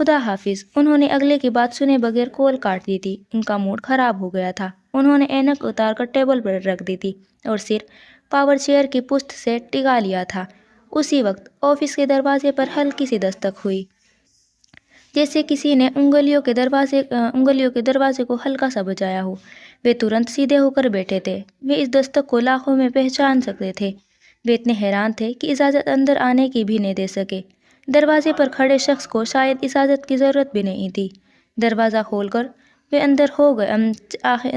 خدا حافظ۔ انہوں نے اگلے کی بات سنے بغیر کال کاٹ دی تھی۔ ان کا موڈ خراب ہو گیا تھا۔ انہوں نے اینک اتار کر ٹیبل پر رکھ دی تھی اور سر پاور چیئر کی پشت سے ٹکا لیا تھا۔ اسی وقت آفس کے دروازے پر ہلکی سی دستک ہوئی، جیسے کسی نے انگلیوں کے دروازے کو ہلکا سا بجایا ہو۔ وہ ترنت سیدھے ہو کر بیٹھے تھے۔ وہ اس دستک کو لاکھوں میں پہچان سکتے تھے۔ وہ اتنے حیران تھے کہ اجازت اندر آنے کی بھی نہیں دے سکے۔ دروازے پر کھڑے شخص کو شاید اجازت کی ضرورت بھی نہیں تھی۔ دروازہ کھول کر وہ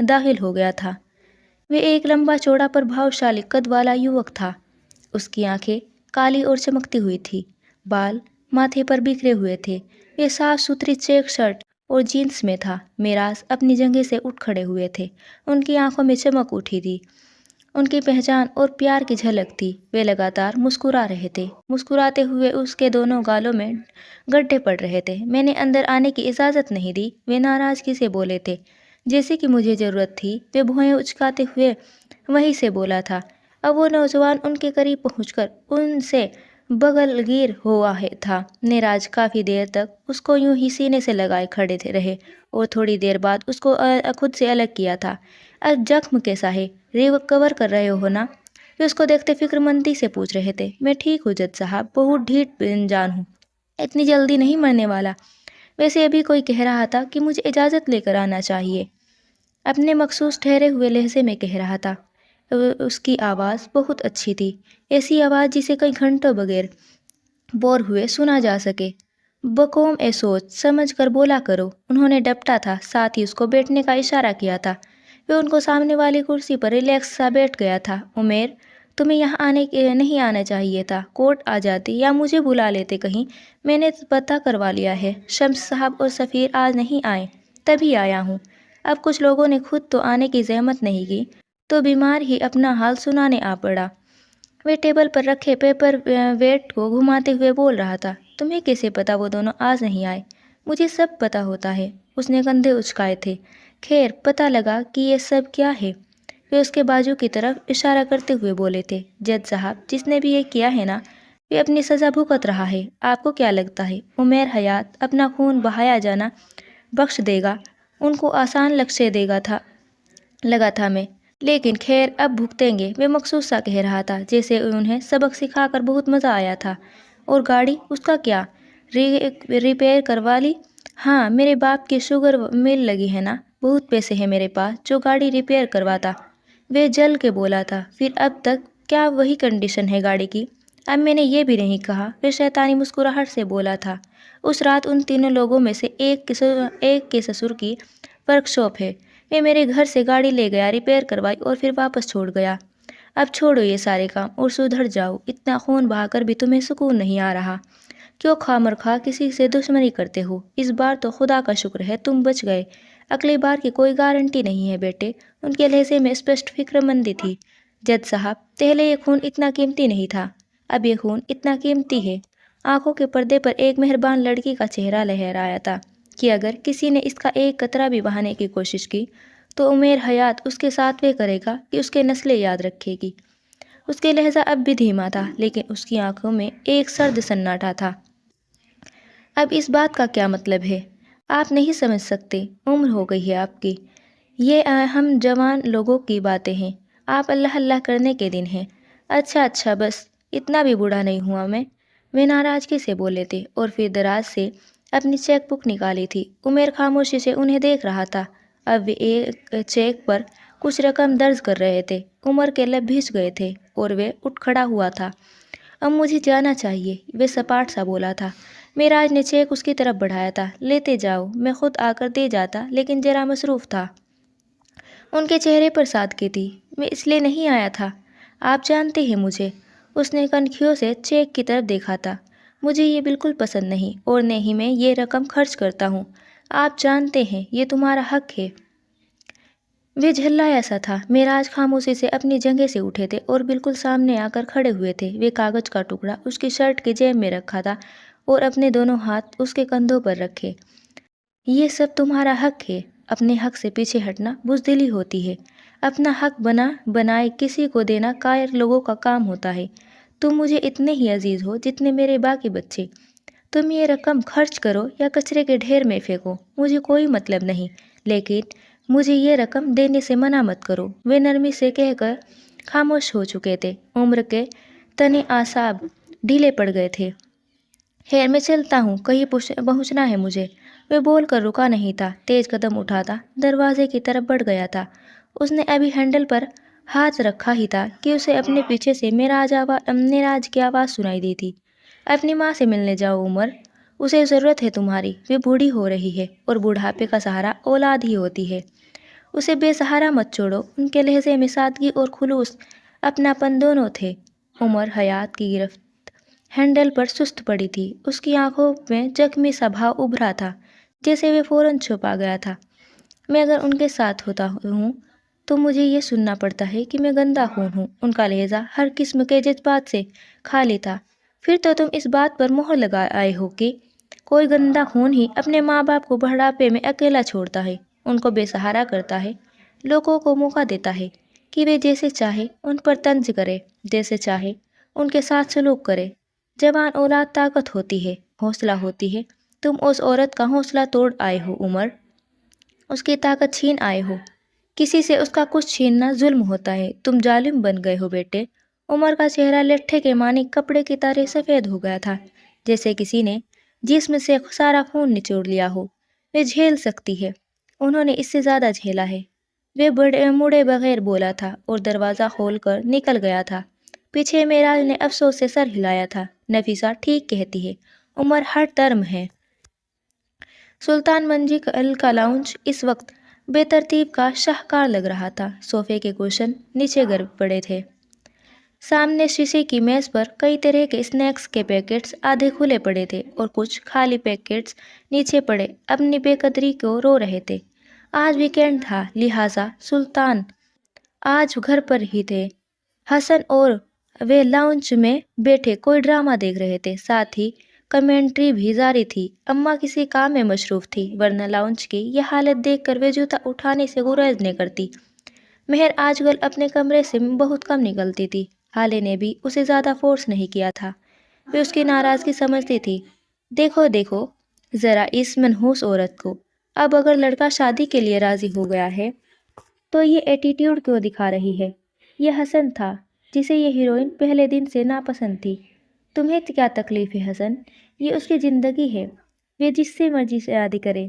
داخل ہو گیا تھا۔ وہ ایک لمبا چوڑا پر بھاؤشالی قد والا یوک تھا۔ اس کی آنکھیں کالی اور چمکتی ہوئی تھی، بال ماتھے پر بکھرے ہوئے تھے۔ وہ صاف ستھری چیک شرٹ اور جینس میں تھا۔ معراج اپنی جگہ سے اٹھ کھڑے ہوئے تھے۔ ان کی آنکھوں میں چمک اٹھی تھی، ان کی پہچان اور پیار کی جھلک تھی۔ وہ لگاتار مسکرا رہے تھے۔ مسکراتے ہوئے اس کے دونوں گالوں میں گڈھے پڑ رہے تھے۔ میں نے اندر آنے کی اجازت نہیں دی، وہ ناراضگی سے بولے تھے، جیسے کہ مجھے ضرورت تھی۔ وہ بھویں اچکاتے ہوئے وہیں سے بولا تھا۔ اب وہ نوجوان ان کے قریب پہنچ کر ان سے بغل گیر ہوا تھا۔ معراج کافی دیر تک اس کو یوں ہی سینے سے لگائے کھڑے رہے اور تھوڑی دیر بعد اس کو خود سے الگ کیا تھا۔ اب زخم کیسا ہے؟ ریکور کر رہے ہو نا؟ وہ اس کو دیکھتے فکر مندی سے پوچھ رہے تھے۔ میں ٹھیک ہوں جج صاحب، بہت ڈھیٹ جان ہوں، اتنی جلدی نہیں مرنے والا۔ ویسے ابھی کوئی کہہ رہا تھا کہ مجھے اجازت لے کر آنا چاہیے، اپنے مخصوص ٹھہرے ہوئے لہجے میں کہہ رہا تھا۔ اس کی آواز بہت اچھی تھی، ایسی آواز جسے کئی گھنٹوں بغیر بور ہوئے سنا جا سکے۔ بقوم سوچ سمجھ کر بولا کرو۔ انہوں نے ڈپٹا تھا، ساتھ ہی اس کو بیٹھنے کا اشارہ کیا تھا۔ وہ ان کو سامنے والی کرسی پر ریلیکس سا بیٹھ گیا تھا۔ عمیر، تمہیں یہاں نہیں آنا چاہیے تھا، کورٹ آ جاتی یا مجھے بلا لیتے کہیں۔ میں نے پتہ کروا لیا ہے، شمس صاحب اور سفیر آج نہیں آئے، تبھی آیا ہوں۔ اب کچھ لوگوں نے خود تو آنے کی زحمت نہیں کی تو بیمار ہی اپنا حال سنانے آ پڑا۔ وہ ٹیبل پر رکھے پیپر ویٹ کو گھماتے ہوئے بول رہا تھا۔ تمہیں کیسے پتا وہ دونوں آج نہیں آئے؟ مجھے سب پتا ہوتا ہے۔ اس نے کندھے اچکائے تھے۔ خیر، پتہ لگا کہ یہ سب کیا ہے؟ وہ اس کے بازو کی طرف اشارہ کرتے ہوئے بولے تھے۔ جج صاحب، جس نے بھی یہ کیا ہے نا، وہ اپنی سزا بھگت رہا ہے۔ آپ کو کیا لگتا ہے عمیر حیات اپنا خون بہایا جانا بخش دے گا؟ ان کو آسان لگے لگا تھا میں، لیکن خیر اب بھگتیں گے۔ وہ مخصوص سا کہہ رہا تھا جیسے انہیں سبق سکھا کر بہت مزہ آیا تھا۔ اور گاڑی، اس کا کیا؟ ریپیئر کروا لی؟ ہاں، میرے باپ کی شوگر مل لگی ہے نا، بہت پیسے ہیں میرے پاس جو گاڑی ریپیئر کرواتا۔ وہ جل کے بولا تھا۔ پھر اب تک کیا وہی کنڈیشن ہے گاڑی کی؟ اب میں نے یہ بھی نہیں کہا، وہ شیطانی مسکراہٹ سے بولا تھا۔ اس رات ان تینوں لوگوں میں سے ایک کے سسر کی ورک شاپ ہے، وہ میرے گھر سے گاڑی لے گیا، ریپیئر کروائی اور پھر واپس چھوڑ گیا۔ اب چھوڑو یہ سارے کام اور سدھر جاؤ۔ اتنا خون بہا کر بھی تمہیں سکون نہیں آ رہا؟ کیوں خواہ مخواہ کسی سے دشمنی کرتے ہو؟ اس بار تو خدا کا شکر ہے تم بچ گئے، اگلی بار کی کوئی گارنٹی نہیں ہے بیٹے۔ ان کے لہجے میں اسپشٹ فکر مندی تھی۔ جج صاحب، پہلے یہ خون اتنا قیمتی نہیں تھا، اب یہ خون اتنا قیمتی ہے۔ آنکھوں کے پردے پر ایک مہربان لڑکی کا چہرہ لہر آیا تھا کہ اگر کسی نے اس کا ایک قطرہ بھی بہانے کی کوشش کی تو عمیر حیات اس کے ساتھ وہ کرے گا کہ اس کے نسلیں یاد رکھے گی۔ اس کے لہجہ اب بھی دھیما تھا، لیکن اس کی آنکھوں میں ایک سرد سناٹا تھا۔ اب اس بات کا کیا مطلب ہے؟ آپ نہیں سمجھ سکتے، عمر ہو گئی ہے آپ کی، یہ ہم جوان لوگوں کی باتیں ہیں، آپ اللہ اللہ کرنے کے دن ہیں۔ اچھا بس اتنا بھی بوڑھا نہیں ہوا میں، وہ ناراضگی سے بولے تھے اور پھر دراز سے اپنی چیک بک نکالی تھی۔ عمیر خاموشی سے انہیں دیکھ رہا تھا۔ اب وہ ایک چیک پر کچھ رقم درج کر رہے تھے۔ عمر کے لب بھیج گئے تھے اور وہ اٹھ کھڑا ہوا تھا۔ اب مجھے جانا چاہیے، وہ سپاٹ سا بولا تھا۔ معراج نے چیک اس کی طرف بڑھایا تھا۔ لیتے جاؤ، میں خود آ کر دے جاتا، لیکن ذرا مصروف تھا۔ ان کے چہرے پر سادگی تھی۔ میں اس لیے نہیں آیا تھا، آپ جانتے ہیں مجھے۔ اس نے کنکھیوں سے چیک کی طرف دیکھا تھا۔ مجھے یہ بالکل پسند نہیں اور نہ ہی میں یہ رقم خرچ کرتا ہوں، آپ جانتے ہیں یہ تمہارا حق ہے۔ وہ جھلایا سا تھا۔ معراج خاموشی سے اپنی جگہ سے اٹھے تھے اور بالکل سامنے آ کر کھڑے ہوئے تھے۔ وہ کاغذ کا ٹکڑا اس کی شرٹ کی جیب میں رکھا تھا اور اپنے دونوں ہاتھ اس کے کندھوں پر رکھے۔ یہ سب تمہارا حق ہے، اپنے حق سے پیچھے ہٹنا بزدلی ہوتی ہے، اپنا حق بنائے کسی کو دینا قائر لوگوں کا کام ہوتا ہے۔ تم مجھے اتنے ہی عزیز ہو جتنے میرے باقی بچے، تم یہ رقم خرچ کرو یا کچرے کے ڈھیر میں پھینکو، مجھے کوئی مطلب نہیں، لیکن مجھے یہ رقم دینے سے منع مت کرو۔ وہ نرمی سے کہہ کر خاموش ہو چکے تھے۔ عمر کے تنے اعصاب ڈھیلے پڑ گئے تھے۔ خیر میں چلتا ہوں، کہیں پہنچنا ہے مجھے۔ وہ بول کر رکا نہیں تھا، تیز قدم اٹھاتا دروازے کی طرف بڑھ گیا تھا۔ اس نے ابھی ہینڈل پر ہاتھ رکھا ہی تھا کہ اسے اپنے پیچھے سے معراج کی آواز سنائی دی تھی۔ اپنی ماں سے ملنے جاؤ عمر، اسے ضرورت ہے تمہاری، وہ بوڑھی ہو رہی ہے اور بڑھاپے کا سہارا اولاد ہی ہوتی ہے۔ اسے بے سہارا مت چھوڑو۔ ان کے لہجے میں سادگی اور خلوص، اپناپن دونوں تھے۔ عمر حیات کی گرفت ہینڈل پر سست پڑی تھی، اس کی آنکھوں میں زخمی سا بھاؤ ابھرا تھا، جیسے وہ فوراً چھپ آ گیا تھا۔ میں اگر ان کے ساتھ ہوتا ہوں تو مجھے یہ سننا پڑتا ہے کہ میں گندا خون ہوں۔ ان کا لہجہ ہر قسم کے جذبات سے خالی تھا۔ پھر تو تم اس بات پر مہر لگا آئے ہو کہ کوئی گندا خون ہی اپنے ماں باپ کو بڑھاپے میں اکیلا چھوڑتا ہے، ان کو بے سہارا کرتا ہے، لوگوں کو موقع دیتا ہے کہ وہ جیسے چاہے ان پر طنز کرے، جیسے چاہے ان کے ساتھ سلوک کرے۔ جوان اولاد طاقت ہوتی ہے، حوصلہ ہوتی ہے۔ تم اس عورت کا حوصلہ توڑ آئے ہو عمر، اس کی طاقت چھین آئے ہو۔ کسی سے اس کا کچھ چھیننا ظلم ہوتا ہے، تم ظالم بن گئے ہو بیٹے۔ عمر کا چہرہ لٹھے کے مانند کپڑے کی طرح سفید ہو گیا تھا، جیسے کسی نے جسم سے سارا خون نچوڑ لیا ہو۔ وہ جھیل سکتی ہے، انہوں نے اس سے زیادہ جھیلا ہے۔ وہ مڑے بغیر بولا تھا اور دروازہ کھول کر نکل گیا تھا۔ پیچھے معراج نے افسوس سے سر ہلایا تھا۔ نفیسہ ٹھیک کہتی ہے، عمر ہر ٹرم ہے۔ سلطان منجل کا لاؤنج اس وقت بے ترتیب کا شاہکار لگ رہا تھا۔ صوفے کے کوشن نیچے گر پڑے تھے۔ سامنے شیشے کی میز پر کئی طرح کے اسنیکس کے پیکٹس آدھے کھلے پڑے تھے اور کچھ خالی پیکٹس نیچے پڑے اپنی بے قدری کو رو رہے تھے۔ آج ویکینڈ تھا، لہٰذا سلطان آج گھر پر ہی تھے۔ حسن اور وہ لاؤنج میں بیٹھے کوئی ڈرامہ دیکھ رہے تھے، ساتھ ہی کمنٹری بھی جاری تھی۔ اماں کسی کام میں مصروف تھی، ورنہ لاؤنج کی یہ حالت دیکھ کر وہ جوتا اٹھانے سے گریز نہ کرتی۔ مہر آج کل اپنے کمرے سے بہت کم نکلتی تھی۔ حالے نے بھی اسے زیادہ فورس نہیں کیا تھا، وہ اس کی ناراضگی سمجھتی تھی۔ دیکھو دیکھو ذرا اس منحوس عورت کو، اب اگر لڑکا شادی کے لیے راضی ہو گیا ہے تو یہ ایٹیٹیوڈ کیوں دکھا رہی ہے؟ یہ حسن تھا جسے یہ ہیروئن پہلے دن سے ناپسند تھی۔ تمہیں کیا تکلیف ہے حسن؟ یہ اس کی زندگی ہے، وہ جس سے مرضی شادی کرے۔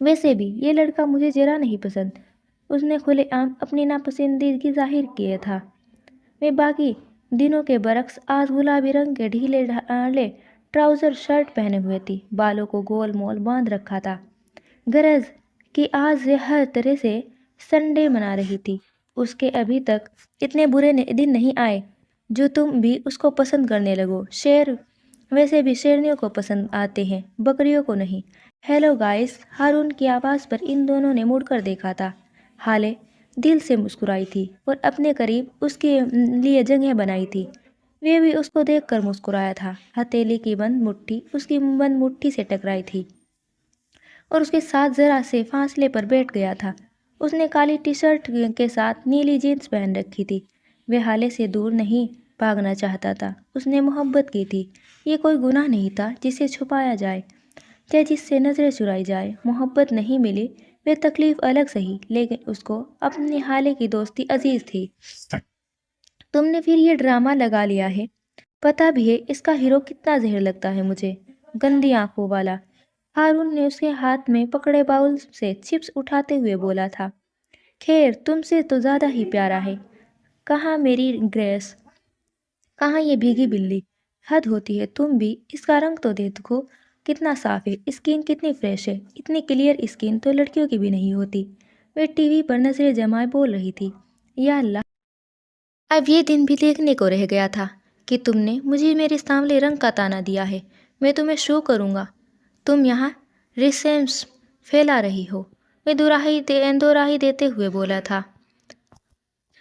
ویسے بھی یہ لڑکا مجھے ذرا نہیں پسند۔ اس نے کھلے عام اپنی ناپسندیدگی ظاہر کیا تھا۔ میں باقی دنوں کے برعکس آج گلابی رنگ کے ڈھیلے ڈھالے ٹراؤزر شرٹ پہنے ہوئے تھی، بالوں کو گول مول باندھ رکھا تھا، غرض کہ آج یہ ہر طرح سے سنڈے منا رہی تھی۔ اس کے ابھی تک اتنے برے دن نہیں آئے جو تم بھی اس کو پسند کرنے لگو۔ شیر ویسے بھی شیرنیوں کو پسند آتے ہیں، بکریوں کو نہیں۔ ہیلو گائز، ہارون کی آواز پر ان دونوں نے مڑ کر دیکھا تھا۔ حالے دل سے مسکرائی تھی اور اپنے قریب اس کے لیے جگہ بنائی تھی۔ وہ بھی اس کو دیکھ کر مسکرایا تھا۔ ہتھیلی کی بند مٹھی اس کی بند مٹھی سے ٹکرائی تھی اور اس کے ساتھ ذرا سے فاصلے پر بیٹھ گیا تھا۔ اس نے کالی ٹی شرٹ کے ساتھ نیلی جینس پہن رکھی تھی۔ وہ حالے سے دور نہیں بھاگنا چاہتا تھا، اس نے محبت کی تھی۔ یہ کوئی گناہ نہیں تھا جسے چھپایا جائے یا جس سے نظریں چرائی جائے۔ محبت نہیں ملی، وہ تکلیف الگ سہی، لیکن اس کو اپنی حالے کی دوستی عزیز تھی۔ تم نے پھر یہ ڈرامہ لگا لیا ہے، پتہ بھی ہے اس کا ہیرو کتنا زہر لگتا ہے مجھے، گندی آنکھوں والا۔ ہارون نے اس کے ہاتھ میں پکڑے باؤل سے چپس اٹھاتے ہوئے بولا تھا۔ خیر تم سے تو زیادہ ہی پیارا ہے۔ کہاں میری گریس، کہاں یہ بھیگی بلی؟ حد ہوتی ہے، تم بھی اس کا رنگ تو دیکھو کتنا صاف ہے، اسکن کتنی فریش ہے۔ اتنی کلیئر اسکن تو لڑکیوں کی بھی نہیں ہوتی۔ وہ ٹی وی پر نظریں جمائے بول رہی تھی، یا اللہ، اب یہ دن بھی دیکھنے کو رہ گیا تھا کہ تم نے مجھے میرے سانولے رنگ کا تانا دیا ہے۔ میں تمہیں شو کروں گا۔ تم یہاں ریسمس پھیلا رہی ہو، میں دوراہی دیتے ہوئے بولا تھا۔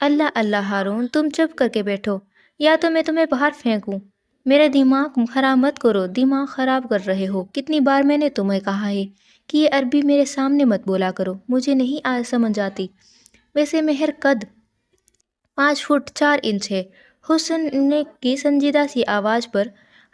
اللہ اللہ ہارون، تم چپ کر کے بیٹھو یا تو میں تمہیں باہر پھینکوں۔ میرا دماغ خراب مت کرو، دماغ خراب کر رہے ہو۔ کتنی بار میں نے تمہیں کہا ہے کہ یہ عربی میرے سامنے مت بولا کرو، مجھے نہیں سمجھ آتی۔ ویسے مہر قد 5 فٹ 4 انچ ہے۔ حسن کی سنجیدہ سی آواز پر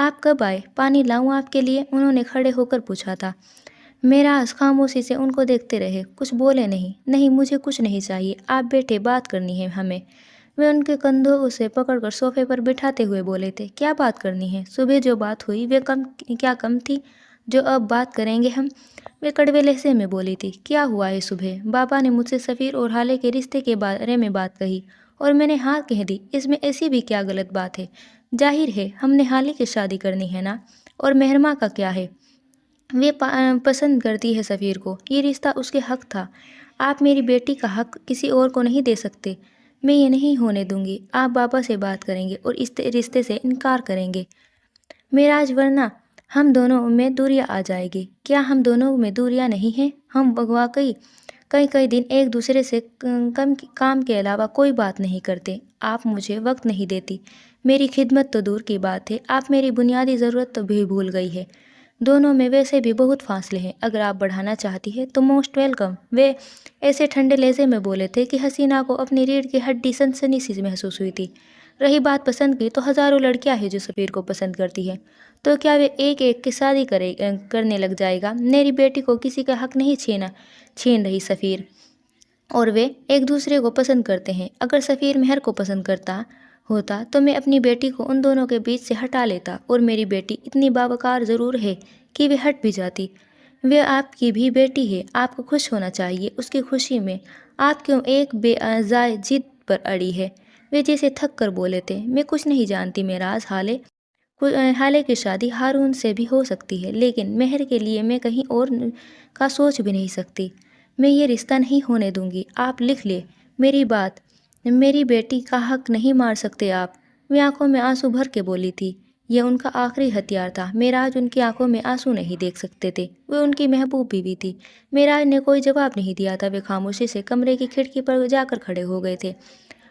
آپ کب آئے؟ پانی لاؤں آپ کے لیے؟ انہوں نے کھڑے ہو کر پوچھا تھا۔ میراث خاموشی سے ان کو دیکھتے رہے، کچھ بولے نہیں۔ نہیں، مجھے کچھ نہیں چاہیے، آپ بیٹھے، بات کرنی ہے ہمیں۔ وہ ان کے کندھوں سے پکڑ کر صوفے پر بٹھاتے ہوئے بولے تھے، کیا بات کرنی ہے؟ صبح جو بات ہوئی وہ کیا کم تھی جو اب بات کریں گے ہم؟ وہ کڑوے لہجے میں بولی تھی، کیا ہوا ہے صبح؟ بابا نے مجھ سے سفیر اور حالے کے رشتے کے بارے میں بات کہی اور میں نے ہاں کہہ دی۔ اس میں ایسی بھی کیا غلط بات ہے؟ ظاہر ہے ہم نے حالے کی شادی کرنی ہے نا۔ اور مہرماں کا کیا ہے؟ وہ پسند کرتی ہے سفیر کو، یہ رشتہ اس کے حق تھا۔ آپ میری بیٹی کا حق کسی اور کو نہیں دے سکتے۔ میں یہ نہیں ہونے دوں گی۔ آپ بابا سے بات کریں گے اور اس رشتے سے انکار کریں گے معراج، ورنہ ہم دونوں میں دوریاں آ جائے گی۔ کیا ہم دونوں میں دوریاں نہیں ہیں؟ ہم واقعی کئی دن ایک دوسرے سے کام کے علاوہ کوئی بات نہیں کرتے۔ آپ مجھے وقت نہیں دیتی، میری خدمت تو دور کی بات ہے، آپ میری بنیادی ضرورت تو بھی بھول گئی ہے۔ دونوں میں ویسے بھی بہت فاصلے ہیں، اگر آپ بڑھانا چاہتی ہے تو موسٹ ویلکم۔ وہ ایسے ٹھنڈے لہجے میں بولے تھے کہ حسینہ کو اپنی ریڑھ کی ہڈی سنسنی سی محسوس ہوئی تھی۔ رہی بات پسند کی، تو ہزاروں لڑکیاں ہیں جو سفیر کو پسند کرتی ہیں، تو کیا وہ ایک ایک کی شادی کرنے لگ جائے گا؟ میری بیٹی کو کسی کا حق نہیں چھین رہی سفیر اور وہ ایک دوسرے کو پسند کرتے ہیں۔ اگر سفیر مہر کو پسند کرتا ہوتا تو میں اپنی بیٹی کو ان دونوں کے بیچ سے ہٹا لیتا، اور میری بیٹی اتنی باوقار ضرور ہے کہ وہ ہٹ بھی جاتی۔ وہ آپ کی بھی بیٹی ہے، آپ کو خوش ہونا چاہیے اس کی خوشی میں۔ آپ کیوں ایک بے جائے ضد پر اڑی ہے؟ وہ جیسے تھک کر بولے تھے، میں کچھ نہیں جانتی معراج، حالے کی شادی ہارون سے بھی ہو سکتی ہے، لیکن مہر کے لیے میں کہیں اور کا سوچ بھی نہیں سکتی۔ میں یہ رشتہ نہیں ہونے دوں گی۔ آپ لکھ لیں میری بات، میری بیٹی کا حق نہیں مار سکتے آپ۔ وہ آنکھوں میں آنسو بھر کے بولی تھی۔ یہ ان کا آخری ہتھیار تھا۔ معراج ان کی آنکھوں میں آنسو نہیں دیکھ سکتے تھے، وہ ان کی محبوب بیوی تھی۔ معراج نے کوئی جواب نہیں دیا تھا، وہ خاموشی سے کمرے کی کھڑکی پر جا کر کھڑے ہو گئے تھے۔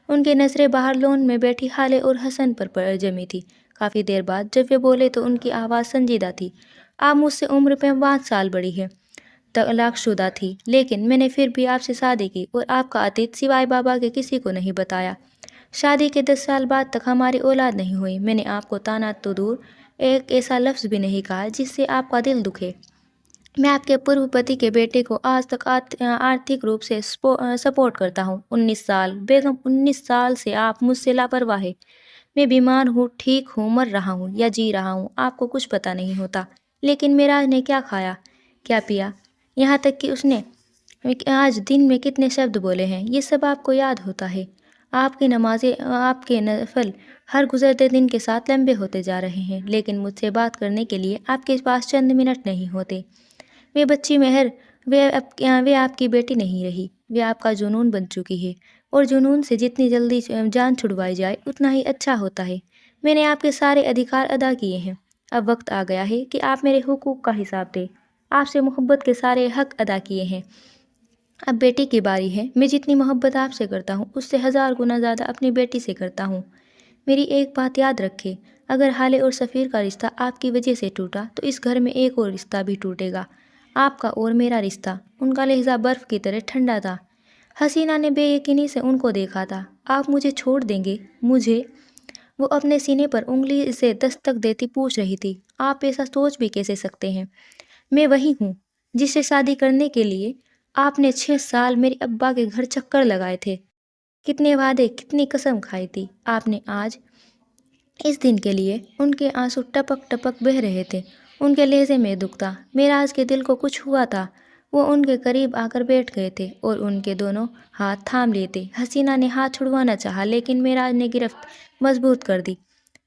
ان کی نظریں باہر لون میں بیٹھی حالے اور حسن پر جمی تھی۔ کافی دیر بعد جب وہ بولے تو ان کی آواز سنجیدہ تھی، آپ مجھ سے عمر میں 5 سال بڑی ہے، طلاق شدہ تھی، لیکن میں نے پھر بھی آپ سے شادی کی اور آپ کا عتیق سوائے بابا کے کسی کو نہیں بتایا۔ شادی کے 10 سال بعد تک ہماری اولاد نہیں ہوئی۔ میں نے آپ کو تانا تو دور ایک ایسا لفظ بھی نہیں کہا جس سے آپ کا دل دکھے۔ میں آپ کے پورو پتی کے بیٹے کو آج تک آرتھک روپ سے سپورٹ کرتا ہوں۔ 19 سال بیگم، 19 سال سے آپ مجھ سے لاپرواہ ہے۔ میں بیمار ہوں، ٹھیک ہوں، مر رہا ہوں یا جی رہا ہوں، آپ کو کچھ پتہ نہیں ہوتا۔ لیکن معراج نے کیا کھایا، کیا پیا، یہاں تک کہ اس نے آج دن میں کتنے شبد بولے ہیں، یہ سب آپ کو یاد ہوتا ہے۔ آپ کی نمازیں، آپ کے نفل ہر گزرتے دن کے ساتھ لمبے ہوتے جا رہے ہیں، لیکن مجھ سے بات کرنے کے لیے آپ کے پاس چند منٹ نہیں ہوتے۔ وہ بچی مہر، وہ آپ کی بیٹی نہیں رہی، وہ آپ کا جنون بن چکی ہے، اور جنون سے جتنی جلدی جان چھڑوائی جائے اتنا ہی اچھا ہوتا ہے۔ میں نے آپ کے سارے ادھیکار ادا کیے ہیں، اب وقت آ گیا ہے کہ آپ میرے حقوق کا حساب دیں۔ آپ سے محبت کے سارے حق ادا کیے ہیں، اب بیٹی کی باری ہے۔ میں جتنی محبت آپ سے کرتا ہوں اس سے 1000 گنا زیادہ اپنی بیٹی سے کرتا ہوں۔ میری ایک بات یاد رکھے، اگر حالے اور سفیر کا رشتہ آپ کی وجہ سے ٹوٹا تو اس گھر میں ایک اور رشتہ بھی ٹوٹے گا، آپ کا اور میرا رشتہ۔ ان کا لہجہ برف کی طرح ٹھنڈا تھا۔ حسینہ نے بے یقینی سے ان کو دیکھا تھا۔ آپ مجھے چھوڑ دیں گے؟ مجھے؟ وہ اپنے سینے پر انگلی سے دستک دیتی پوچھ رہی تھی۔ آپ ایسا سوچ بھی کیسے سکتے ہیں؟ میں وہی ہوں جس سے شادی کرنے کے لیے آپ نے 6 سال میرے ابا کے گھر چکر لگائے تھے، کتنے وعدے، کتنی قسم کھائی تھی آپ نے آج اس دن کے لیے۔ ان کے آنسو ٹپک ٹپک بہہ رہے تھے، ان کے لہجے میں دکھ تھا۔ معراج کے دل کو کچھ ہوا تھا، وہ ان کے قریب آ کر بیٹھ گئے تھے اور ان کے دونوں ہاتھ تھام لیے تھے۔ حسینہ نے ہاتھ چھڑوانا چاہا، لیکن معراج نے گرفت مضبوط کر دی۔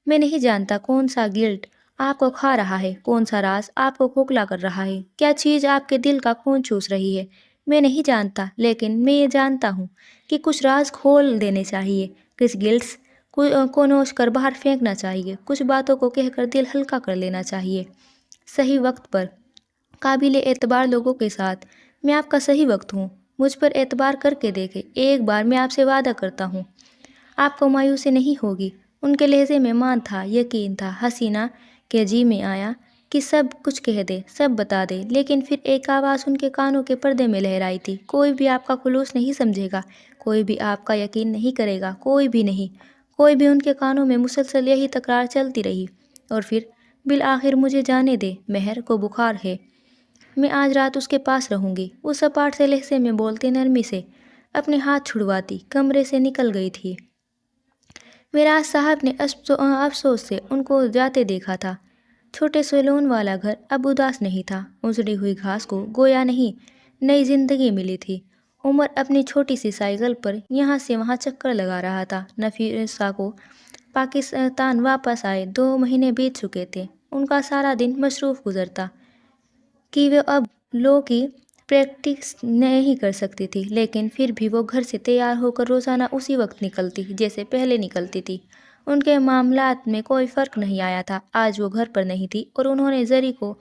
میں نہیں جانتا کون سا گلٹ آپ کو کھا رہا ہے، کون سا راز آپ کو کھوکھلا کر رہا ہے، کیا چیز آپ کے دل کا خون چوس رہی ہے۔ میں نہیں جانتا، لیکن میں یہ جانتا ہوں کہ کچھ راز کھول دینے چاہیے، کچھ گلٹس کو نوچ کر باہر پھینکنا چاہیے، کچھ باتوں کو کہہ کر دل ہلکا کر لینا چاہیے، صحیح وقت پر، قابل اعتبار لوگوں کے ساتھ۔ میں آپ کا صحیح وقت ہوں، مجھ پر اعتبار کر کے دیکھیں۔ ایک بار میں آپ سے وعدہ کرتا ہوں آپ کو مایوسی نہیں ہوگی۔ ان کے لہجے میں مان تھا، یقین تھا۔ حسینہ کے جی میں آیا کہ سب کچھ کہہ دے، سب بتا دے، لیکن پھر ایک آواز ان کے کانوں کے پردے میں لہرائی تھی، کوئی بھی آپ کا خلوص نہیں سمجھے گا، کوئی بھی آپ کا یقین نہیں کرے گا، کوئی بھی نہیں، کوئی بھی۔ ان کے کانوں میں مسلسل یہی تکرار چلتی رہی، اور پھر بالآخر مجھے جانے دے، مہر کو بخار ہے، میں آج رات اس کے پاس رہوں گی۔ وہ سپاٹ سے لہجے میں بولتے نرمی سے اپنے ہاتھ چھڑواتی کمرے سے نکل گئی تھی۔ میراث صاحب نے افسوس سے ان کو جاتے دیکھا تھا۔ چھوٹے سیلون والا گھر اب اداس نہیں تھا، اجڑی ہوئی گھاس کو گویا نہیں نئی زندگی ملی تھی۔ عمر اپنی چھوٹی سی سائیکل پر یہاں سے وہاں چکر لگا رہا تھا۔ نفیسہ کو پاکستان واپس آئے 2 مہینے بیت چکے تھے۔ ان کا سارا دن مصروف گزرتا کہ وہ اب لو کی پریکٹس نہیں کر سکتی تھی، لیکن پھر بھی وہ گھر سے تیار ہو کر روزانہ اسی وقت نکلتی جیسے پہلے نکلتی تھی۔ ان کے معاملات میں کوئی فرق نہیں آیا تھا۔ آج وہ گھر پر نہیں تھی اور انہوں نے زری کو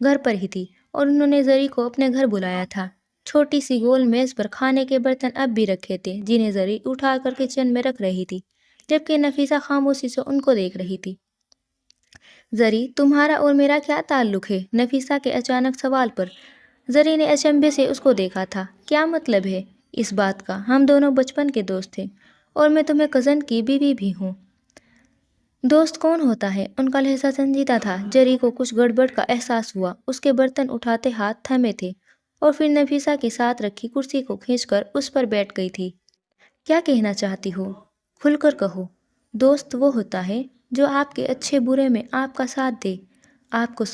گھر پر ہی تھی اور انہوں نے زری کو اپنے گھر بلایا تھا۔ چھوٹی سی گول میز پر کھانے کے برتن اب بھی رکھے تھے جنہیں زری اٹھا کر کچن میں رکھ رہی تھی، جبکہ نفیسہ خاموشی سے ان کو دیکھ رہی تھی۔ زری، تمہارا اور میرا کیا تعلق ہے؟ نفیسہ کے اچانک سوال پر زری نے اچنبھے سے اس کو دیکھا تھا۔ کیا مطلب ہے اس بات کا؟ ہم دونوں بچپن کے دوست تھے اور میں تمہیں کزن کی بیوی بھی ہوں۔ دوست کون ہوتا ہے؟ ان کا لہجہ سنجیدہ تھا۔ زری کو کچھ گڑبڑ کا احساس ہوا۔ اس کے برتن اٹھاتے ہاتھ تھمے تھے اور پھر نفیسہ کے ساتھ رکھی کرسی کو کھینچ کر اس پر بیٹھ گئی تھی۔ کیا کہنا چاہتی ہو؟ کھل کر کہو۔ دوست وہ ہوتا ہے جو آپ کے اچھے برے میں آپ کا ساتھ دے، آپ کو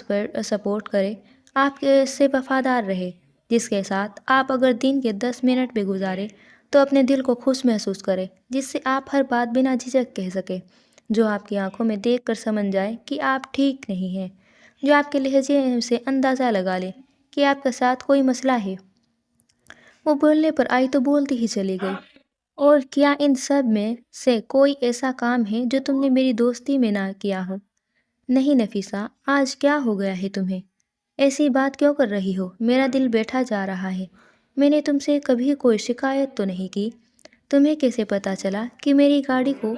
سپورٹ کرے، آپ سے وفادار رہے، جس کے ساتھ آپ اگر دن کے 10 منٹ بھی گزارے تو اپنے دل کو خوش محسوس کرے، جس سے آپ ہر بات بنا جھجک کہہ سکے، جو آپ کی آنکھوں میں دیکھ کر سمجھ جائے کہ آپ ٹھیک نہیں ہیں، جو آپ کے لہجے سے اندازہ لگا لے کہ آپ کے ساتھ کوئی مسئلہ ہے۔ وہ بولنے پر آئی تو بولتی ہی چلی گئی۔ اور کیا ان سب میں سے کوئی ایسا کام ہے جو تم نے میری دوستی میں نہ کیا ہو؟ نہیں نفیسہ، آج کیا ہو گیا ہے تمہیں؟ ایسی بات کیوں کر رہی ہو؟ میرا دل بیٹھا جا رہا ہے۔ میں نے تم سے کبھی کوئی شکایت تو نہیں کی؟ تمہیں کیسے پتا چلا کہ میری گاڑی کو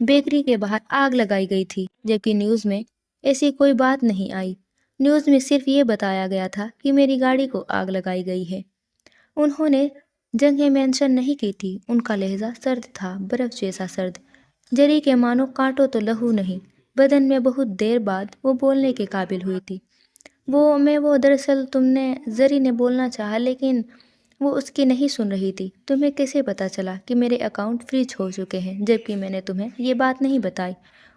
بیکری کے باہر آگ لگائی گئی تھی، جبکہ نیوز میں ایسی کوئی بات نہیں آئی؟ نیوز میں صرف یہ بتایا گیا تھا کہ میری گاڑی کو آگ لگائی گئی ہے۔ انہوں نے جگہ مینشن نہیں کی تھی۔ ان کا لہجہ سرد تھا، برف جیسا سرد۔ زری کے مانو کانٹوں تو لہو نہیں، بدن میں بہت دیر بعد وہ بولنے کے قابل ہوئی تھی۔ دراصل تم نے، زری نے بولنا چاہا لیکن وہ اس کی نہیں سن رہی تھی۔ تمہیں کیسے پتا چلا کہ میرے اکاؤنٹ فریز ہو چکے ہیں، جبکہ میں نے تمہیں یہ بات نہیں بتائی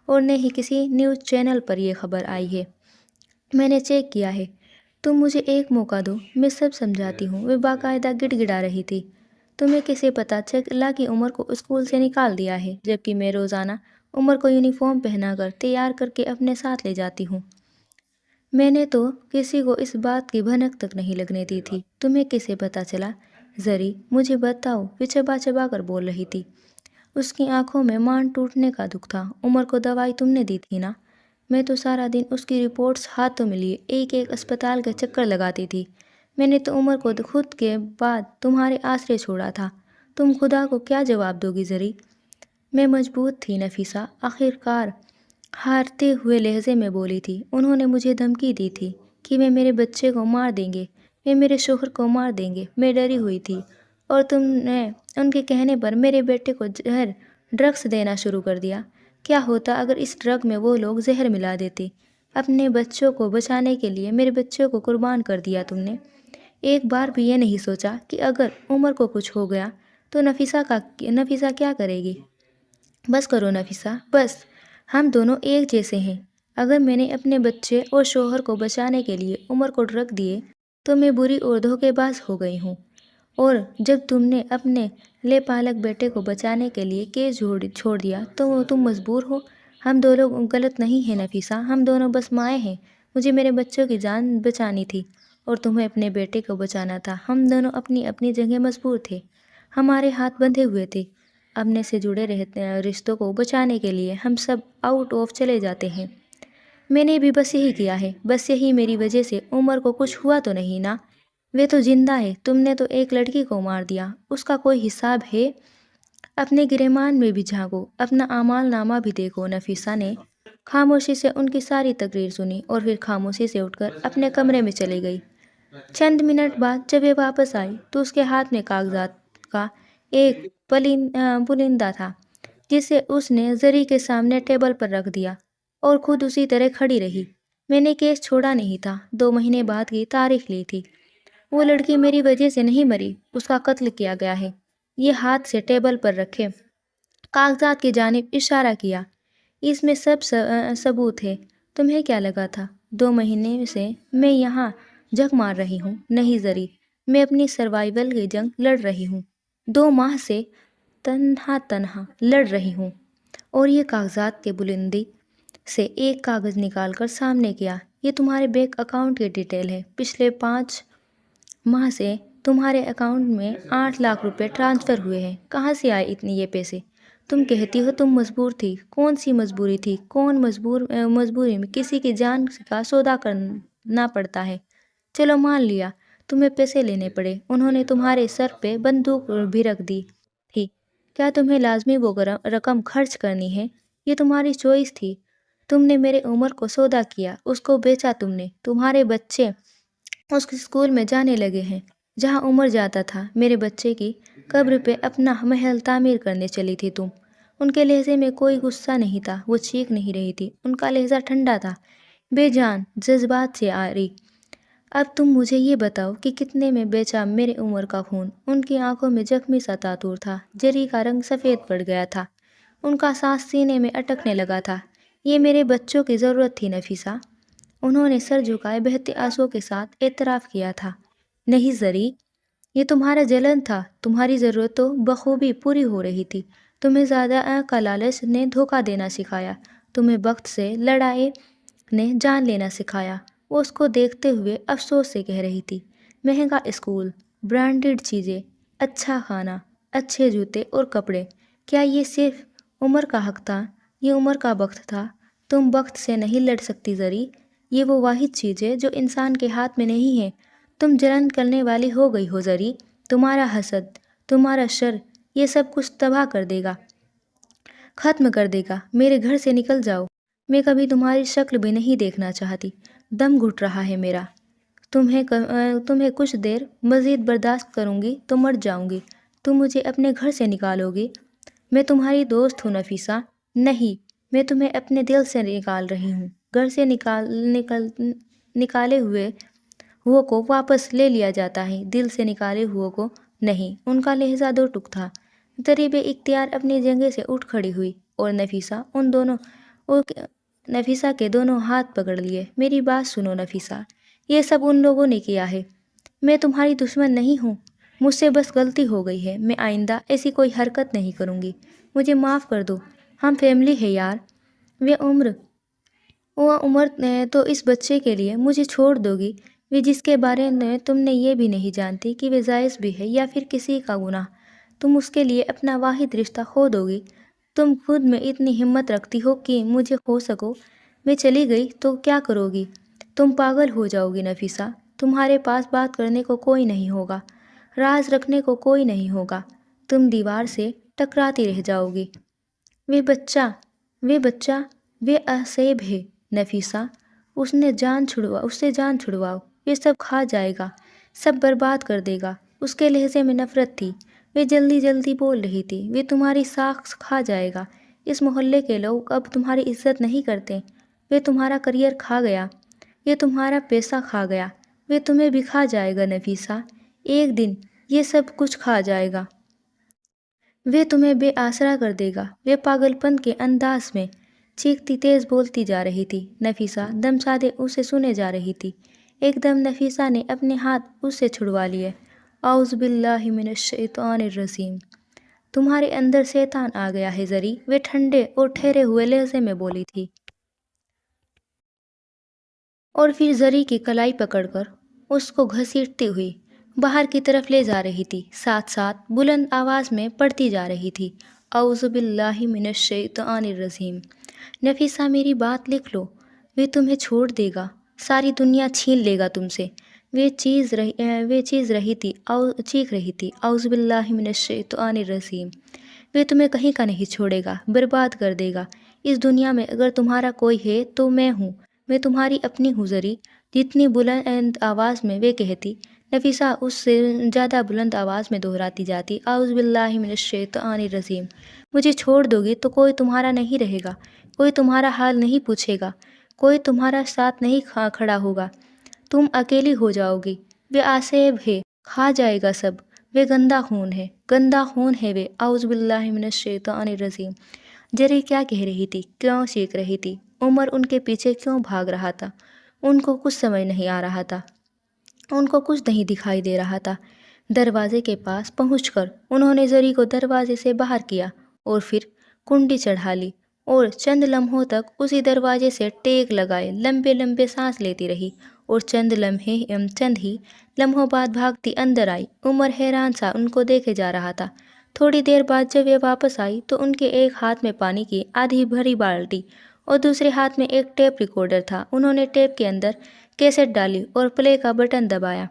اور نہ ہی کسی نیوز چینل پر یہ خبر آئی ہے؟ میں نے چیک کیا ہے۔ تم مجھے ایک موقع دو، میں سب سمجھاتی ہوں۔ وہ باقاعدہ گڑ گڑا رہی تھی۔ تمہیں کیسے پتا چلا کہ عمر کو اسکول سے نکال دیا ہے، جبکہ میں روزانہ عمر کو یونیفارم پہنا کر تیار کر کے اپنے ساتھ لے جاتی ہوں؟ میں نے تو کسی کو اس بات کی بھنک تک نہیں لگنے دی تھی۔ تمہیں کیسے پتا چلا؟ زری، مجھے بتاؤ، وہ چبا چبا کر بول رہی تھی۔ اس کی آنکھوں میں مان ٹوٹنے کا دکھ تھا۔ عمر کو دوائی تم نے دی تھی نا؟ میں تو سارا دن اس کی رپورٹس ہاتھوں میں لیے ایک ایک اسپتال کے چکر لگاتی تھی۔ میں نے تو عمر کو خود کے بعد تمہارے آسرے چھوڑا تھا۔ تم خدا کو کیا جواب دو گی زری؟ میں مضبوط تھی نفیسہ، آخرکار ہارتے ہوئے لہجے میں بولی تھی۔ انہوں نے مجھے دھمکی دی تھی کہ وہ میرے بچے کو مار دیں گے، وہ میرے شوہر کو مار دیں گے۔ میں ڈری ہوئی تھی اور تم نے ان کے کہنے پر میرے بیٹے کو زہر ڈرگس دینا شروع کر دیا۔ کیا ہوتا اگر اس ڈرگ میں وہ لوگ زہر ملا دیتے؟ اپنے بچوں کو بچانے کے لیے میرے بچوں کو قربان کر دیا تم نے۔ ایک بار بھی یہ نہیں سوچا کہ اگر عمر کو کچھ ہو گیا تو نفیسہ کیا کرے گی؟ بس کرو نفیسہ، بس۔ ہم دونوں ایک جیسے ہیں۔ اگر میں نے اپنے بچے اور شوہر کو بچانے کے لیے عمر کو ڈرگ دیے تو میں بری اور دھوکے باز ہو گئی ہوں، اور جب تم نے اپنے پالک بیٹے کو بچانے کے لیے کیس چھوڑ دیا تو تم مجبور ہو۔ ہم دونوں غلط نہیں ہیں نفیسہ، ہم دونوں بس مائیں ہیں۔ مجھے میرے بچوں کی جان بچانی تھی اور تمہیں اپنے بیٹے کو بچانا تھا۔ ہم دونوں اپنی اپنی جگہ مجبور تھے، ہمارے ہاتھ بندھے ہوئے تھے۔ اپنے سے جڑے رشتوں کو بچانے کے لیے ہم سب آؤٹ آف چلے جاتے ہیں۔ میں نے بھی بس یہی کیا ہے۔ بس یہی میری وجہ سے عمر کو کچھ ہوا تو نہیں نا؟ وہ تو زندہ ہے۔ تم نے تو ایک لڑکی کو مار دیا، اس کا کوئی حساب ہے؟ اپنے گریبان میں بھی جھانکو، اپنا اعمال نامہ بھی دیکھو۔ نفیسہ نے خاموشی سے ان کی ساری تقریر سنی اور پھر خاموشی سے اٹھ کر اپنے کمرے میں چلی گئی۔ چند منٹ بعد جب وہ واپس آئی تو اس کے ہاتھ میں کاغذات کا ایک پرندہ تھا، جسے اس نے زری کے سامنے ٹیبل پر رکھ دیا اور خود اسی طرح کھڑی رہی۔ میں نے کیس چھوڑا نہیں تھا، 2 مہینے بعد کی تاریخ لی تھی۔ وہ لڑکی میری وجہ سے نہیں مری، اس کا قتل کیا گیا ہے۔ یہ ہاتھ سے ٹیبل پر رکھے کاغذات کی جانب اشارہ کیا۔ اس میں سب ثبوت ہے۔ تمہیں کیا لگا تھا 2 مہینے سے میں یہاں جنگ مار رہی ہوں؟ نہیں زری، میں اپنی سروائیول کی جنگ لڑ رہی ہوں۔ 2 ماہ سے تنہا لڑ رہی ہوں۔ اور یہ کاغذات کے بلندی سے ایک کاغذ نکال کر سامنے کیا۔ یہ تمہارے بینک اکاؤنٹ کی ڈیٹیل ہے۔ پچھلے 5 ماہ سے تمہارے اکاؤنٹ میں 8 لاکھ روپے ٹرانسفر ہوئے ہیں۔ کہاں سے آئے اتنے یہ پیسے؟ تم کہتی ہو تم مجبور تھی۔ کون سی مجبوری تھی؟ کون مجبوری میں کسی کی جان کا سودا کرنا پڑتا ہے؟ چلو مان لیا تمہیں پیسے لینے پڑے، انہوں نے تمہارے سر پہ بندوق بھی رکھ دی تھی۔ کیا تمہیں لازمی وہ رقم خرچ کرنی ہے؟ یہ تمہاری چوائس تھی۔ تم نے میرے عمر کو سودا کیا، اس کو بیچا تم نے۔ تمہارے بچے اس اسکول میں جانے لگے ہیں جہاں عمر جاتا تھا۔ میرے بچے کی قبر پہ اپنا محل تعمیر کرنے چلی تھی تم۔ ان کے لہجے میں کوئی غصہ نہیں تھا، وہ چیخ نہیں رہی تھی، ان کا لہجہ ٹھنڈا تھا، بے جان جذبات سے آری۔ اب تم مجھے یہ بتاؤ کہ کتنے میں بیچا میرے عمر کا خون؟ ان کی آنکھوں میں زخمی سا تاطر تھا، جری کا رنگ سفید پڑ گیا تھا، ان کا سانس سینے میں اٹکنے لگا تھا۔ یہ میرے بچوں کی ضرورت تھی نفیسہ، انہوں نے سر جھکائے بہتے آنسوؤں کے ساتھ اعتراف کیا تھا۔ نہیں زری، یہ تمہارا جلن تھا، تمہاری ضرورت تو بخوبی پوری ہو رہی تھی۔ تمہیں زیادہ کا لالچ نے دھوکہ دینا سکھایا، تمہیں وقت سے لڑائی نے جان لینا سکھایا۔ وہ اس کو دیکھتے ہوئے افسوس سے کہہ رہی تھی، مہنگا اسکول، برانڈڈ چیزیں، اچھا کھانا، اچھے جوتے اور کپڑے، کیا یہ صرف عمر کا حق تھا؟ یہ عمر کا وقت تھا۔ تم وقت سے نہیں لڑ سکتی زری، یہ وہ واحد چیز ہے جو انسان کے ہاتھ میں نہیں ہے۔ تم جلن کرنے والی ہو گئی ہو زری، تمہارا حسد، تمہارا شر یہ سب کچھ تباہ کر دے گا، ختم کر دے گا۔ میرے گھر سے نکل جاؤ، میں کبھی تمہاری شکل بھی نہیں دیکھنا چاہتی۔ دم گھٹ رہا ہے میرا، تمہیں کچھ دیر مزید برداشت کروں گی تو مر جاؤں گی۔ تم مجھے اپنے گھر سے نکالو گی؟ میں تمہاری دوست ہوں نفیسہ۔ نہیں، میں تمہیں اپنے دل سے نکال رہی ہوں۔ گھر سے نکالے ہوئے کو واپس لے لیا جاتا ہے، دل سے نکالے ہوئے کو نہیں۔ ان کا لہجہ دو ٹک تھا۔ ضریب اختیار اپنی جگہ سے اٹھ کھڑی ہوئی اور نفیسہ کے دونوں ہاتھ پکڑ لیے۔ میری بات سنو نفیسہ، یہ سب ان لوگوں نے کیا ہے، میں تمہاری دشمن نہیں ہوں، مجھ سے بس غلطی ہو گئی ہے، میں آئندہ ایسی کوئی حرکت نہیں کروں گی، مجھے معاف کر دو، ہم فیملی ہے یار۔ وہ عمر تو اس بچے کے لیے مجھے چھوڑ دو گی، وہ جس کے بارے میں تم نے یہ بھی نہیں جانتی کہ وہ جائز بھی ہے یا پھر کسی کا گناہ، تم اس کے لیے اپنا واحد رشتہ کھو دو گی؟ تم خود میں اتنی ہمت رکھتی ہو کہ مجھے کھو سکو؟ میں چلی گئی تو کیا کرو گی؟ تم پاگل ہو جاؤ گی نفیسہ، تمہارے پاس بات کرنے کو کوئی نہیں ہوگا، راز رکھنے کو کوئی نہیں ہوگا، تم دیوار سے ٹکراتی رہ جاؤ گی۔ وہ بچہ عصیب ہے نفیسہ، اس سے جان چھڑواؤ، وہ سب کھا جائے گا، سب برباد کر دے گا۔ اس کے لہجے میں نفرت تھی، وہ جلدی بول رہی تھی، وہ تمہاری ساکھ کھا جائے گا، اس محلے کے لوگ اب تمہاری عزت نہیں کرتے، وہ تمہارا کریئر کھا گیا، یہ تمہارا پیسہ کھا گیا، وہ تمہیں بھی کھا جائے گا نفیسہ، ایک دن یہ سب کچھ کھا جائے گا، وہ تمہیں بے آسرا کر دے گا۔ وہ پاگل پن کے انداز میں چیختی تیز بولتی جا رہی تھی، نفیسہ دم سادے اسے سنے جا رہی تھی۔ ایک دم نفیسہ نے اپنے ہاتھ اس سے چھڑوا لیے۔ اعوذ باللہ من الشیطان الرجیم، تمہارے اندر شیطان آ گیا ہے زری، وہ ٹھنڈے اور ٹھہرے ہوئے لہجے میں بولی تھی، اور پھر زری کی کلائی پکڑ کر اس کو گھسیٹتی ہوئی باہر کی طرف لے جا رہی تھی، ساتھ ساتھ بلند آواز میں پڑھتی جا رہی تھی، اعوذ باللہ من الشیطان الرجیم۔ نفیسہ میری بات لکھ لو، وہ تمہیں چھوڑ دے گا، ساری دنیا چھین لے گا تم سے۔ وہ چیخ رہی تھی، اعوذ باللہ من الشیطان الرجیم۔ وہ تمہیں کہیں کا نہیں چھوڑے گا، برباد کر دے گا۔ اس دنیا میں اگر تمہارا کوئی ہے تو میں ہوں، میں تمہاری اپنی ہوں زری۔ جتنی بلند آواز میں وہ کہتی، نفیسہ اس سے زیادہ بلند آواز میں دہراتی جاتی، اعوذ باللہ من الشیطان الرجیم۔ مجھے چھوڑ دو گی تو کوئی تمہارا نہیں رہے گا، کوئی تمہارا حال نہیں پوچھے گا، کوئی تمہارا ساتھ نہیں کھڑا ہوگا، تم اکیلی ہو جاؤ گی۔ وہ آسیب ہے، کھا جائے گا سب، وہ گندا خون ہے، گندا خون ہے وہ۔ اعوذ باللہ من الشیطان الرجیم۔ جری کیا کہہ رہی تھی، کیوں چیخ رہی تھی، عمر ان کے پیچھے کیوں بھاگ رہا تھا؟ ان کو کچھ سمجھ نہیں آ رہا تھا، ان کو کچھ نہیں دکھائی دے رہا تھا۔ دروازے کے پاس پہنچ کر انہوں نے زری کو دروازے سے باہر کیا اور پھر کنڈی چڑھا لی اور چند لمحوں تک اسی دروازے سے ٹیک لگائے لمبے لمبے سانس لیتی رہی اور چند ہی لمحوں بعد بھاگتی اندر آئی۔ عمر حیران سا ان کو دیکھے جا رہا تھا۔ تھوڑی دیر بعد جب وہ واپس آئی تو ان کے ایک ہاتھ میں پانی کی آدھی بھری بالٹی اور دوسرے ہاتھ میں ایک ٹیپ ریکارڈر تھا۔ انہوں نے ٹیپ کے اندر کیسٹ ڈالی اور پلے کا بٹن دبایا۔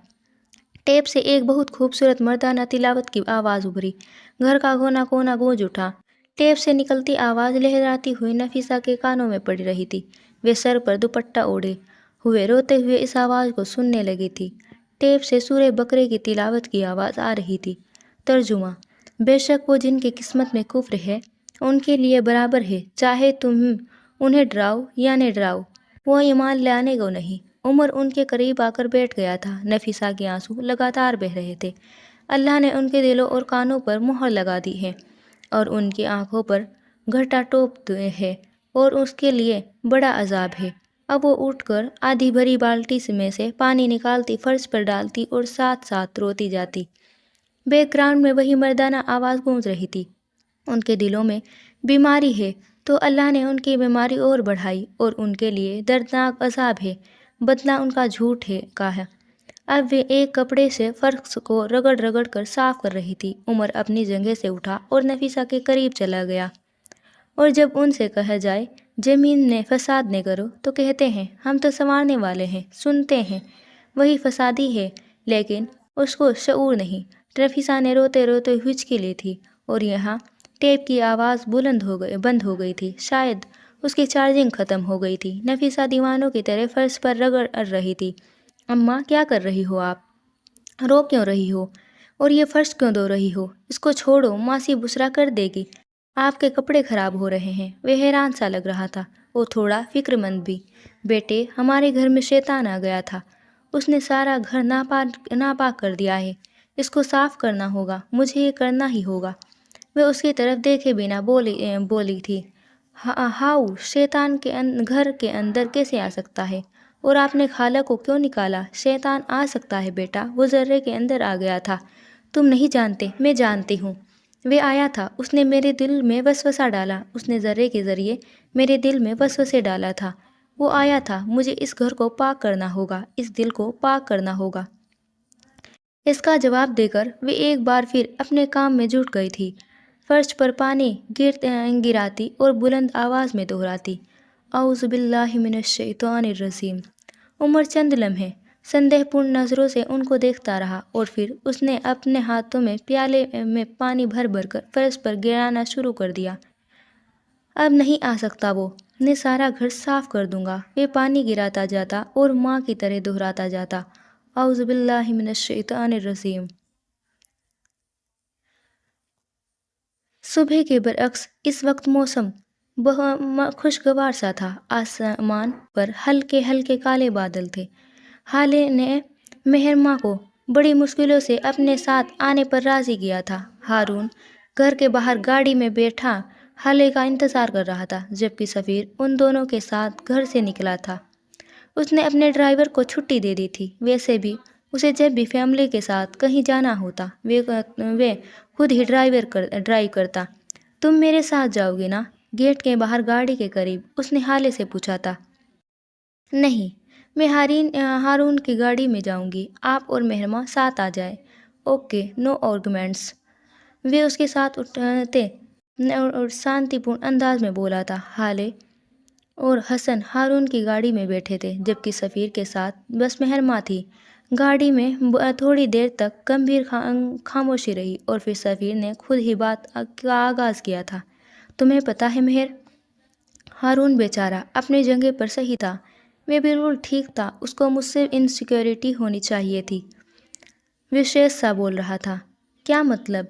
ٹیپ سے ایک بہت خوبصورت مردانہ تلاوت کی آواز ابھری۔ گھر کا کونا کونا گونج اٹھا۔ ٹیپ سے نکلتی آواز لہراتی ہوئی نفیسہ کے کانوں میں پڑ رہی تھی۔ وہ سر پر دوپٹہ اوڑھے ہوئے روتے ہوئے اس آواز کو سننے لگی تھی۔ ٹیپ سے سورہ بقرہ کی تلاوت کی آواز آ رہی تھی۔ ترجمہ: بے شک وہ جن کی قسمت میں کفر ہے ان کے لیے برابر ہے، چاہے تم انہیں ڈراؤ یا نہ ڈراؤ، وہ ایمان لانے کو نہیں۔ عمر ان کے قریب آ کر بیٹھ گیا تھا۔ نفیسہ کے آنسو لگاتار بہہ رہے تھے۔ اللہ نے ان کے دلوں اور کانوں پر مہر لگا دی ہے اور ان کی آنکھوں پر گھٹا ٹوپ ہے اور اس کے لیے بڑا عذاب ہے۔ اب وہ اٹھ کر آدھی بھری بالٹی میں سے پانی نکالتی، فرش پر ڈالتی اور ساتھ ساتھ روتی جاتی۔ بیک گراؤنڈ میں وہی مردانہ آواز گونج رہی تھی، ان کے دلوں میں بیماری ہے تو اللہ نے ان کی بیماری اور بڑھائی اور ان کے لیے دردناک عذاب ہے، بدلہ ان کا جھوٹ کا ہے۔ اب وہ ایک کپڑے سے فرش کو رگڑ رگڑ کر صاف کر رہی تھی۔ عمر اپنی جگہ سے اٹھا اور نفیسہ کے قریب چلا گیا، اور جب ان سے کہا جائے زمین نے فساد نہ کرو تو کہتے ہیں ہم تو سنوارنے والے ہیں، سنتے ہیں وہی فسادی ہے لیکن اس کو شعور نہیں۔ نفیسہ نے روتے روتے ہچکی لی تھی اور یہاں ٹیپ کی آواز بند ہو گئی تھی، شاید اس کی چارجنگ ختم ہو گئی تھی۔ نفیسہ دیوانوں کی طرح فرش پر رگڑ رہی تھی۔ اماں کیا کر رہی ہو آپ؟ رو کیوں رہی ہو اور یہ فرش کیوں دھو رہی ہو؟ اس کو چھوڑو، ماسی بسرا کر دے گی، آپ کے کپڑے خراب ہو رہے ہیں۔ وہ حیران سا لگ رہا تھا اور تھوڑا فکر مند بھی۔ بیٹے، ہمارے گھر میں شیطان آ گیا تھا، اس نے سارا گھر ناپاک کر دیا ہے، اس کو صاف کرنا ہوگا، مجھے یہ کرنا ہی ہوگا۔ وہ اس کی طرف دیکھے بنا بولی تھی، ہاؤ، شیطان کے گھر کے اندر کیسے آ سکتا ہے؟ اور آپ نے خالہ کو کیوں نکالا؟ شیطان آ سکتا ہے بیٹا، وہ ذرے کے اندر آ گیا تھا، تم نہیں جانتے، میں جانتی ہوں۔ وہ آیا تھا، اس نے میرے دل میں وسوسہ ڈالا، اس نے ذرے کے ذریعے میرے دل میں وسوسے ڈالا تھا۔ وہ آیا تھا، مجھے اس گھر کو پاک کرنا ہوگا، اس دل کو پاک کرنا ہوگا۔ اس کا جواب دے کر وہ ایک بار پھر اپنے کام میں جٹ گئی تھی، فرش پر پانی گراتی اور بلند آواز میں دہراتی، اعوذ باللہ من الشیطان الرجیم۔ عمر چند لمحے سندیہ پورن نظروں سے ان کو دیکھتا رہا اور پھر اس نے اپنے ہاتھوں میں پیالے میں پانی بھر بھر کر فرش پر گرانا شروع کر دیا۔ اب نہیں آ سکتا وہ، میں سارا گھر صاف کر دوں گا۔ وہ پانی گراتا جاتا اور ماں کی طرح دہراتا جاتا، اعوذ باللہ من الشیطان الرجیم۔ صبح کے برعکس اس وقت موسم خوشگوار سا تھا۔ آسمان پر ہلکے ہلکے کالے بادل تھے۔ حالے نے مہر ماں کو بڑی مشکلوں سے اپنے ساتھ آنے پر راضی کیا تھا۔ ہارون گھر کے باہر گاڑی میں بیٹھا حالے کا انتظار کر رہا تھا، جبکہ سفیر ان دونوں کے ساتھ گھر سے نکلا تھا۔ اس نے اپنے ڈرائیور کو چھٹی دے دی تھی، ویسے بھی اسے جب بھی فیملی کے ساتھ کہیں جانا ہوتا وہ خود ہی ڈرائیو کرتا۔ تم میرے ساتھ جاؤ گی نا؟ گیٹ کے باہر گاڑی کے قریب اس نے حالے سے پوچھا تھا۔ نہیں، میں ہارون کی گاڑی میں جاؤں گی، آپ اور مہرماں ساتھ آ جائیں۔ اوکے، نو آرگومنٹس۔ وہ اس کے ساتھ اٹھتے اور شانتی پورن انداز میں بولا تھا۔ حالے اور حسن ہارون کی گاڑی میں بیٹھے تھے، جبکہ سفیر کے ساتھ بس مہرماں تھی۔ گاڑی میں تھوڑی دیر تک گمبھیر خاموشی رہی اور پھر سفیر نے خود ہی بات کا آغاز کیا تھا۔ تمہیں پتہ ہے مہر، ہارون بیچارہ اپنی جگہ پر صحیح تھا، وہ بالکل ٹھیک تھا، اس کو مجھ سے انسیکیورٹی ہونی چاہیے تھی۔ وہ شیز سا بول رہا تھا۔ کیا مطلب؟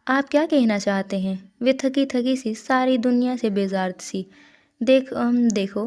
آپ کیا کہنا چاہتے ہیں؟ وہ تھکی تھکی سی ساری دنیا سے بیزار سی۔ دیکھو،